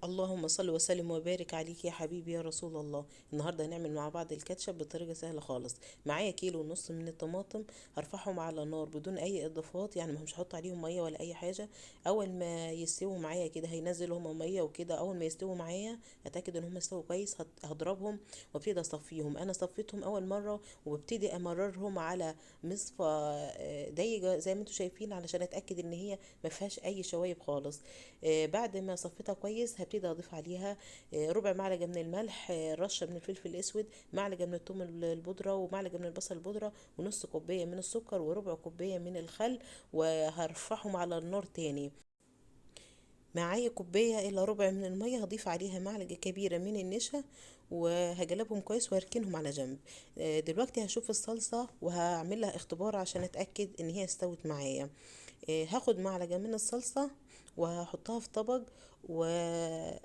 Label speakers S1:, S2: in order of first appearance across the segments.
S1: اللهم صل وسلم وبارك عليك يا حبيبي يا رسول الله. النهارده هنعمل مع بعض الكاتشب بطريقه سهله خالص. معايا كيلو ونص من الطماطم، هرفعهم على النار بدون اي اضافات، يعني مش هحط عليهم ميه ولا اي حاجه. اول ما يستووا معايا كده هينزلوا هما ميه وكده. اول ما يستووا معايا اتاكد ان هما استووا كويس، هضربهم وابتدي اصفيهم. انا صفيتهم اول مره وببتدي امررهم على مصفى ضيقه زي ما انتم شايفين، علشان اتاكد ان هي ما فيهاش اي شوايب خالص. بعد ما صفيتها كويس هبتدي اضيف عليها ربع معلقه من الملح، رشه من الفلفل الاسود، معلقه من الثوم البودره، ومعلقه من البصل البودره، ونص كوبايه من السكر، وربع كوبايه من الخل. وهرفعهم على النار تاني. معايا كوبايه الا ربع من الميه، هضيف عليها معلقه كبيره من النشا، وهجلبهم كويس وهركنهم على جنب. دلوقتي هشوف الصلصه وهعمل لها اختبار عشان اتاكد ان هي استوت معايا. هاخد معلقة من الصلصة وهحطها في طبق، وزي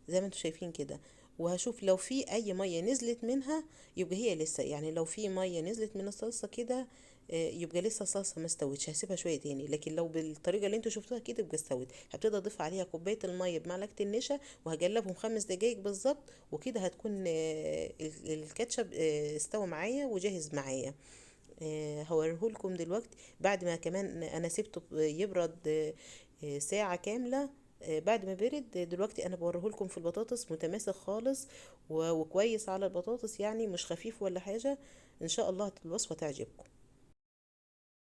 S1: ما انتم شايفين كده. وهشوف لو في اي مية نزلت منها يبقى هي لسه، يعني لو في مية نزلت من الصلصة كده يبقى لسه الصلصة ما استوتش، هسيبها شوية تاني. لكن لو بالطريقة اللي انتوا شفتوها كده يبقى استوت. هبتدي اضيف عليها كوباية المية بمعلقة النشا، وهجلبهم 5 دقايق بالظبط، وكده هتكون الكاتشب استوى معايا وجاهز معايا. هوريهولكم دلوقتي بعد ما كمان انا سبته يبرد ساعة كاملة. بعد ما برد دلوقتي انا بوريهولكم في البطاطس متماسك خالص وكويس على البطاطس، يعني مش خفيف ولا حاجة. ان شاء الله الوصفة تعجبكم.